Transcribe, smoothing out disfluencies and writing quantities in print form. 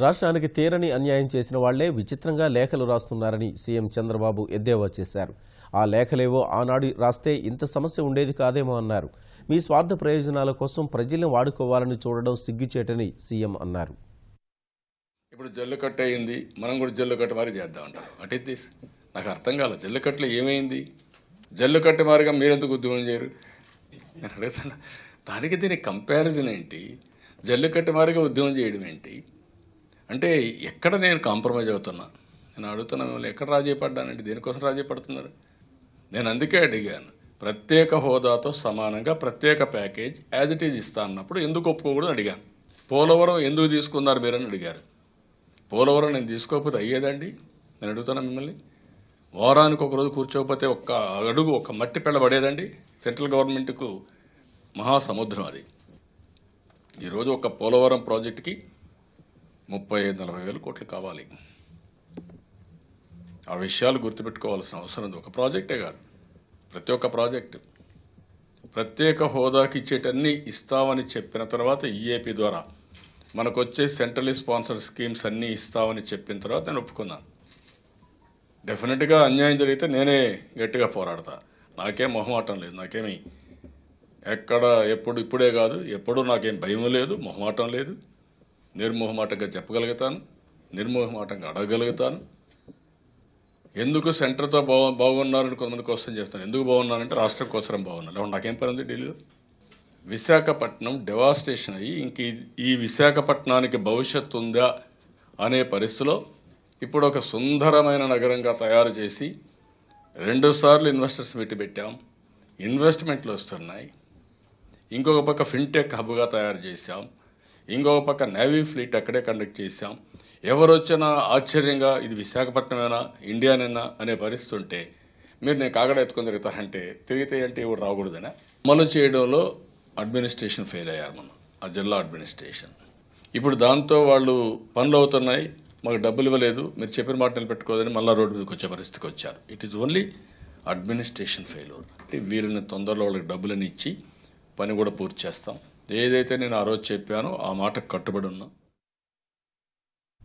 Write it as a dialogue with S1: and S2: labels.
S1: రాష్ట్రానికి తీరని అన్యాయం చేసిన వాళ్లే విచిత్రంగా లేఖలు రాస్తున్నారని సీఎం చంద్రబాబు ఎద్దేవా చేశారు. ఆ లేఖలేవో ఆనాడు రాస్తే ఇంత సమస్య ఉండేది కాదేమో అన్నారు. మీ స్వార్థ ప్రయోజనాల కోసం ప్రజల్ని వాడుకోవాలని చూడడం సిగ్గుచేటని సీఎం అన్నారు.
S2: ఇప్పుడు జల్లికట్టు అయింది, మనం కూడా జల్లికట్టు మారి చేద్దామంటారు. What is this? నాకు అర్థం కాలేదు. జల్లికట్టులో ఏమైంది? జల్లికట్టు మారిగా మీరెందుకు ఉద్యమం చేయరు నేను అడుగుతాను. దానికి దీనికి కంపారిజన్ ఏంటి? జల్లికట్టు మారిగా ఉద్యమం చేయడం ఏంటి? అంటే ఎక్కడ నేను కాంప్రమైజ్ అవుతున్నా? నేను అడుగుతున్నా మిమ్మల్ని, ఎక్కడ రాజీ పడ్డానండి? దేనికోసం రాజీ పడుతున్నారు? నేను అందుకే అడిగాను, ప్రత్యేక హోదాతో సమానంగా ప్రత్యేక ప్యాకేజ్ యాజ్ ఇట్ ఈజ్ ఇస్తా అన్నప్పుడు ఎందుకు ఒప్పుకోకూడదు అడిగాను. పోలవరం ఎందుకు తీసుకున్నారు మీరని అడిగారు. పోలవరం నేను తీసుకోకపోతే అయ్యేదండి? నేను అడుగుతున్నా మిమ్మల్ని. వారానికి ఒకరోజు కూర్చోకపోతే ఒక్క అడుగు ఒక్క మట్టి పెళ్ళ పడేదండి? సెంట్రల్ గవర్నమెంట్కు మహాసముద్రం అది. ఈరోజు ఒక పోలవరం ప్రాజెక్టుకి 35-40 వేల కోట్లు కావాలి. ఆ విషయాలు గుర్తుపెట్టుకోవాల్సిన అవసరం ఉంది. ఒక ప్రాజెక్టే కాదు, ప్రతి ఒక్క ప్రాజెక్టు. ప్రత్యేక హోదాకి ఇచ్చేటన్నీ ఇస్తామని చెప్పిన తర్వాత ఈఏపీ ద్వారా మనకు వచ్చే సెంట్రలీ స్పాన్సర్డ్ స్కీమ్స్ అన్నీ ఇస్తామని చెప్పిన తర్వాత నేను ఒప్పుకున్నాను. డెఫినెట్గా అన్యాయం జరిగితే నేనే గట్టిగా పోరాడతా. నాకేం మొహమాటం లేదు. నాకేమి ఎక్కడ ఎప్పుడు ఇప్పుడే కాదు ఎప్పుడూ నాకేం భయం లేదు, మొహమాటం లేదు. నిర్మోహమాటంగా చెప్పగలుగుతాను, నిర్మోహమాటంగా అడగగలుగుతాను. ఎందుకు సెంటర్తో బాగున్నారని కొంతమంది క్వశ్చన్ చేస్తాను. ఎందుకు బాగున్నానంటే రాష్ట్రం కోసం బాగున్నాను. నాకేం పని ఉంది ఢిల్లీలో? విశాఖపట్నం డెవాస్టేషన్ అయ్యి ఇంక ఈ విశాఖపట్నానికి భవిష్యత్తు ఉందా అనే పరిస్థితిలో ఇప్పుడు ఒక సుందరమైన నగరంగా తయారు చేసి 2 సార్లు ఇన్వెస్టర్స్ మీట్ పెట్టాం. ఇన్వెస్ట్మెంట్లు వస్తున్నాయి. ఇంకొక పక్క ఫిన్టెక్ హబ్గా తయారు చేశాం. ఇంకొక పక్క నేవీ ఫ్లీట్ అక్కడే కండక్ట్ చేశాం. ఎవరు వచ్చినా ఆశ్చర్యంగా ఇది విశాఖపట్నమేనా ఇండియానేనా అనే పరిస్థితి ఉంటే మీరు నేను కాగడ ఎత్తుకొని తిరుగుతారంటే తిరిగితే అంటే ఎవరు రాకూడదనే అమలు చేయడంలో అడ్మినిస్ట్రేషన్ ఫెయిల్ అయ్యారు మనం, ఆ జిల్లా అడ్మినిస్ట్రేషన్. ఇప్పుడు దాంతో వాళ్ళు పనులు అవుతున్నాయి, మాకు డబ్బులు ఇవ్వలేదు, మీరు చెప్పిన మాట నిలబెట్టుకోదని మళ్ళీ రోడ్డు మీదకి వచ్చే పరిస్థితికి వచ్చారు. It is only administration failure. అంటే వీళ్ళని తొందరలో వాళ్ళకి డబ్బులని ఇచ్చి పని కూడా పూర్తి చేస్తాం. ఏదైతే నేను ఆ రోజు చెప్పానో ఆ మాటకు కట్టుబడి ఉన్నా.